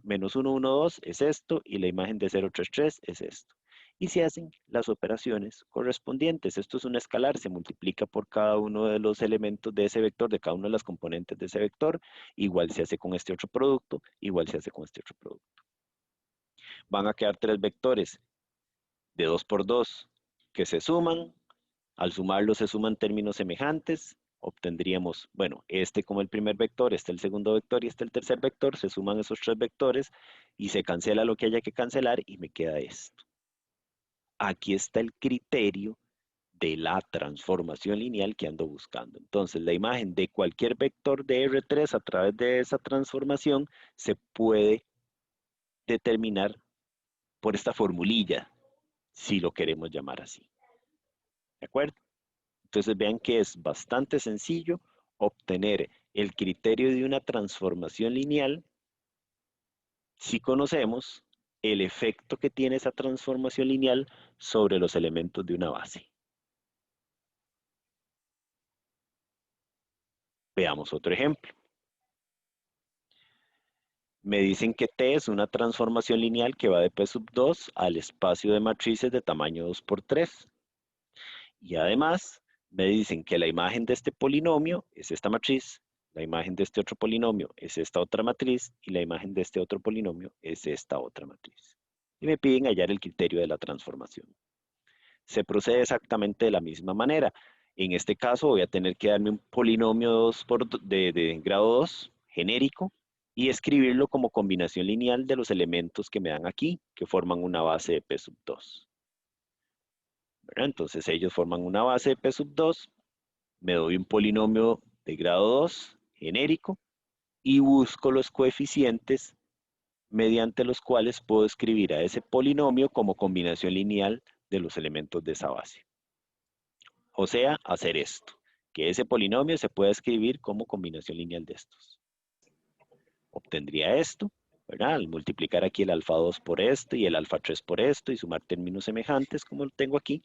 menos 1, 1, 2 es esto y la imagen de 0, 3, 3 es esto. Y se hacen las operaciones correspondientes. Esto es un escalar, se multiplica por cada uno de los elementos de ese vector, de cada una de las componentes de ese vector. Igual se hace con este otro producto, igual se hace con este otro producto. Van a quedar tres vectores de 2 por 2 que se suman. Al sumarlos se suman términos semejantes. Obtendríamos, bueno, este como el primer vector, este el segundo vector y este el tercer vector. Se suman esos tres vectores y se cancela lo que haya que cancelar y me queda esto. Aquí está el criterio de la transformación lineal que ando buscando. Entonces, la imagen de cualquier vector de R3 a través de esa transformación se puede determinar por esta formulilla, si lo queremos llamar así. ¿De acuerdo? Entonces, vean que es bastante sencillo obtener el criterio de una transformación lineal si conocemos el efecto que tiene esa transformación lineal sobre los elementos de una base. Veamos otro ejemplo. Me dicen que T es una transformación lineal que va de P sub 2 al espacio de matrices de tamaño 2 por 3. Y además me dicen que la imagen de este polinomio es esta matriz, la imagen de este otro polinomio es esta otra matriz y la imagen de este otro polinomio es esta otra matriz. Y me piden hallar el criterio de la transformación. Se procede exactamente de la misma manera. En este caso voy a tener que darme un polinomio de grado 2 genérico y escribirlo como combinación lineal de los elementos que me dan aquí, que forman una base de P sub 2. Entonces ellos forman una base de P sub 2, me doy un polinomio de grado 2 genérico y busco los coeficientes mediante los cuales puedo escribir a ese polinomio como combinación lineal de los elementos de esa base. O sea, hacer esto, que ese polinomio se pueda escribir como combinación lineal de estos. Obtendría esto, ¿verdad? Al multiplicar aquí el alfa 2 por esto y el alfa 3 por esto y sumar términos semejantes como lo tengo aquí.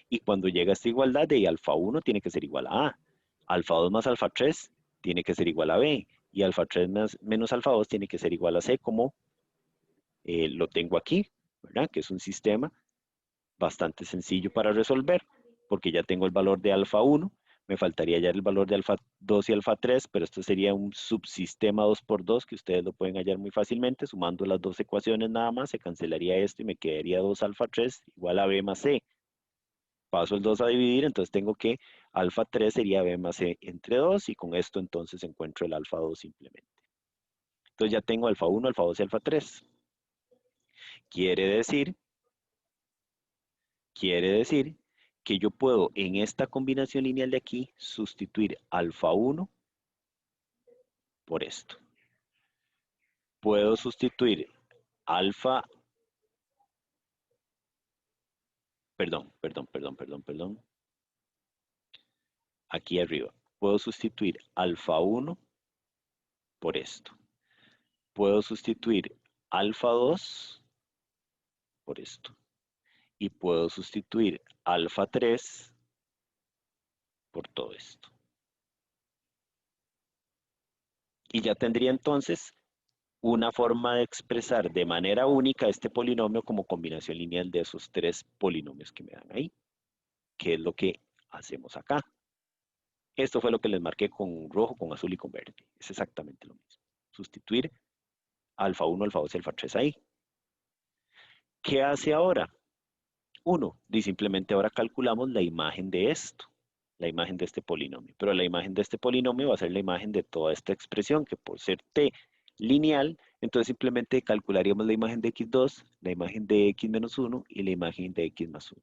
Y cuando llega a esta igualdad de alfa 1 tiene que ser igual a A. Alfa 2 más alfa 3 tiene que ser igual a B. Y alfa 3 menos alfa 2 tiene que ser igual a C como lo tengo aquí, ¿verdad? Que es un sistema bastante sencillo para resolver, porque ya tengo el valor de alfa 1, me faltaría ya el valor de alfa 2 y alfa 3, pero esto sería un subsistema 2 por 2 que ustedes lo pueden hallar muy fácilmente, sumando las dos ecuaciones nada más, se cancelaría esto y me quedaría 2 alfa 3 igual a b más c. Paso el 2 a dividir, entonces tengo que alfa 3 sería b más c entre 2 y con esto entonces encuentro el alfa 2 simplemente. Entonces ya tengo alfa 1, alfa 2 y alfa 3. Quiere decir que yo puedo en esta combinación lineal de aquí sustituir alfa 1 por esto. Puedo sustituir alfa, perdón. Aquí arriba. Puedo sustituir alfa 1 por esto. Puedo sustituir alfa 2 por esto. Y puedo sustituir alfa 3 por todo esto. Y ya tendría entonces una forma de expresar de manera única este polinomio como combinación lineal de esos tres polinomios que me dan ahí, que es lo que hacemos acá. Esto fue lo que les marqué con rojo, con azul y con verde. Es exactamente lo mismo. Sustituir alfa 1, alfa 2 y alfa 3 ahí. ¿Qué hace ahora? Uno, y simplemente ahora calculamos la imagen de esto, la imagen de este polinomio. Pero la imagen de este polinomio va a ser la imagen de toda esta expresión, que por ser t lineal, entonces simplemente calcularíamos la imagen de x2, la imagen de x menos 1 y la imagen de x más 1.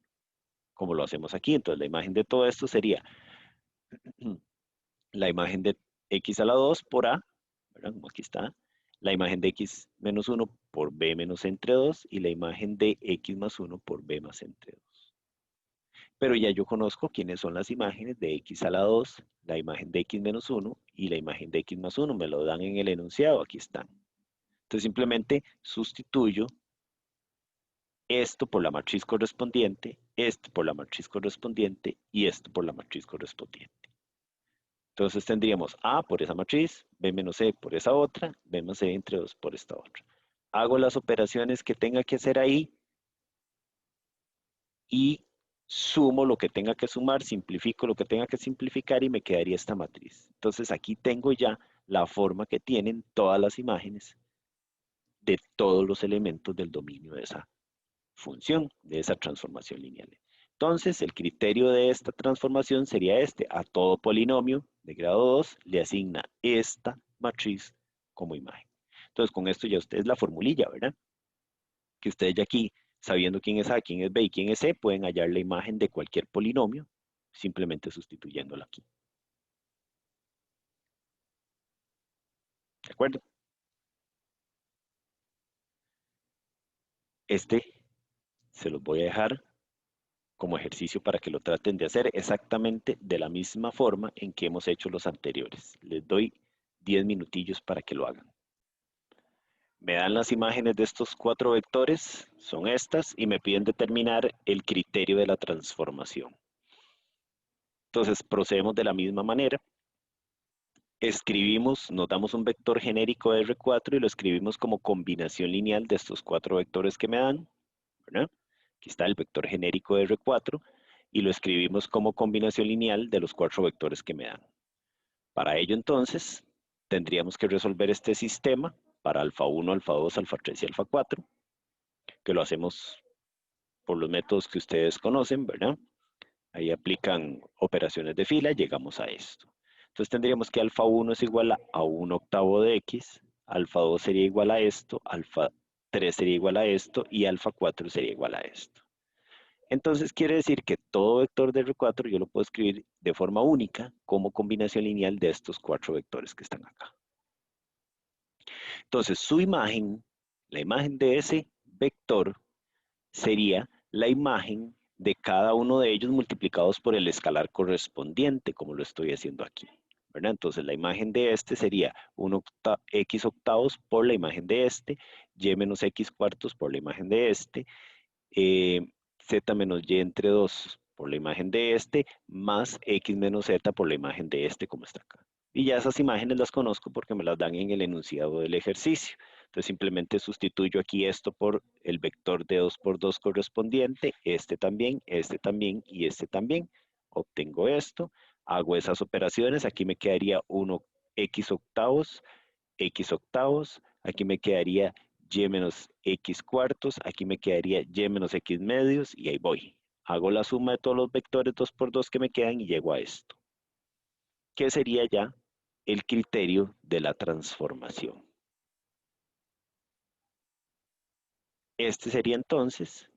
como lo hacemos aquí. Entonces la imagen de todo esto sería la imagen de x a la 2 por a, ¿verdad? Como aquí está, la imagen de x menos 1 por b menos c entre 2 y la imagen de x más 1 por b más c entre 2. Pero ya yo conozco quiénes son las imágenes de x a la 2, la imagen de x menos 1 y la imagen de x más 1. Me lo dan en el enunciado, aquí están. Entonces simplemente sustituyo esto por la matriz correspondiente, esto por la matriz correspondiente y esto por la matriz correspondiente. Entonces tendríamos A por esa matriz, B menos C por esa otra, B más C entre 2 por esta otra. Hago las operaciones que tenga que hacer ahí y sumo lo que tenga que sumar, simplifico lo que tenga que simplificar y me quedaría esta matriz. Entonces aquí tengo ya la forma que tienen todas las imágenes de todos los elementos del dominio de esa función, de esa transformación lineal. Entonces, el criterio de esta transformación sería este. A todo polinomio de grado 2 le asigna esta matriz como imagen. Entonces, con esto ya ustedes la formulilla, ¿verdad? Que ustedes ya aquí, sabiendo quién es A, quién es B y quién es C, pueden hallar la imagen de cualquier polinomio, simplemente sustituyéndola aquí. ¿De acuerdo? Este se los voy a dejar como ejercicio para que lo traten de hacer exactamente de la misma forma en que hemos hecho los anteriores. Les doy 10 minutillos para que lo hagan. Me dan las imágenes de estos 4 vectores, son estas, y me piden determinar el criterio de la transformación. Entonces procedemos de la misma manera. Escribimos, nos damos un vector genérico de R4 y lo escribimos como combinación lineal de estos 4 vectores que me dan, ¿verdad? Aquí está el vector genérico de R4 y lo escribimos como combinación lineal de los 4 vectores que me dan. Para ello entonces tendríamos que resolver este sistema para alfa 1, alfa 2, alfa 3 y alfa 4, que lo hacemos por los métodos que ustedes conocen, ¿verdad? Ahí aplican operaciones de fila, llegamos a esto. Entonces tendríamos que alfa 1 es igual a 1 octavo de x, alfa 2 sería igual a esto, alfa 3 sería igual a esto y alfa 4 sería igual a esto. Entonces quiere decir que todo vector de R4 yo lo puedo escribir de forma única como combinación lineal de estos 4 vectores que están acá. Entonces su imagen, la imagen de ese vector sería la imagen de cada uno de ellos multiplicados por el escalar correspondiente, como lo estoy haciendo aquí, ¿verdad? Entonces la imagen de este sería x octavos por la imagen de este, y menos x cuartos por la imagen de este, z menos y entre 2 por la imagen de este, más x menos z por la imagen de este, como está acá. Y ya esas imágenes las conozco porque me las dan en el enunciado del ejercicio. Entonces simplemente sustituyo aquí esto por el vector de 2 por 2 correspondiente, este también y este también. Obtengo esto, hago esas operaciones, aquí me quedaría 1 x octavos, aquí me quedaría y menos x cuartos, aquí me quedaría y menos x medios y ahí voy. Hago la suma de todos los vectores 2 por 2 que me quedan y llego a esto, que sería ya el criterio de la transformación. Este sería entonces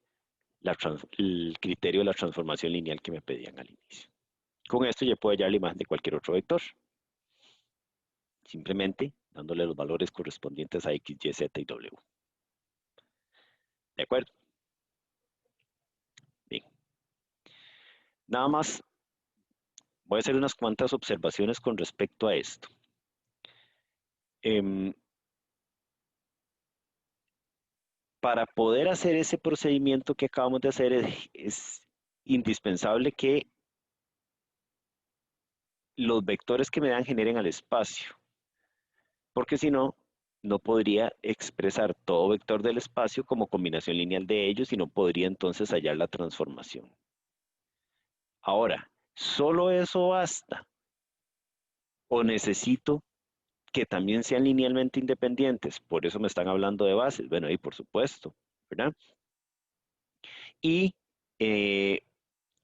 el criterio de la transformación lineal que me pedían al inicio. Con esto ya puedo hallar la imagen de cualquier otro vector. Simplemente dándole los valores correspondientes a x, y, z y w. ¿De acuerdo? Bien. Nada más voy a hacer unas cuantas observaciones con respecto a esto. Para poder hacer ese procedimiento que acabamos de hacer es indispensable que los vectores que me dan generen al espacio, porque si no, no podría expresar todo vector del espacio como combinación lineal de ellos y no podría entonces hallar la transformación. Ahora, ¿solo eso basta? ¿O necesito que también sean linealmente independientes? Por eso me están hablando de bases. Bueno, ahí por supuesto, ¿verdad? Y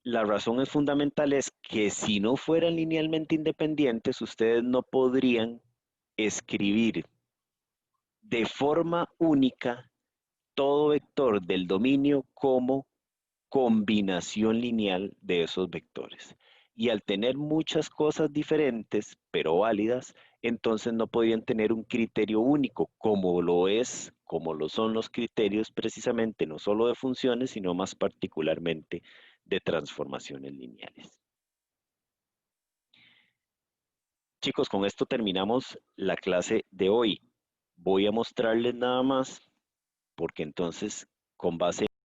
la razón es fundamental es que si no fueran linealmente independientes, ustedes no podrían escribir de forma única todo vector del dominio como combinación lineal de esos vectores. Y al tener muchas cosas diferentes, pero válidas, entonces no podían tener un criterio único, como lo son los criterios precisamente, no solo de funciones, sino más particularmente de transformaciones lineales. Chicos, con esto terminamos la clase de hoy. Voy a mostrarles nada más, porque entonces, con base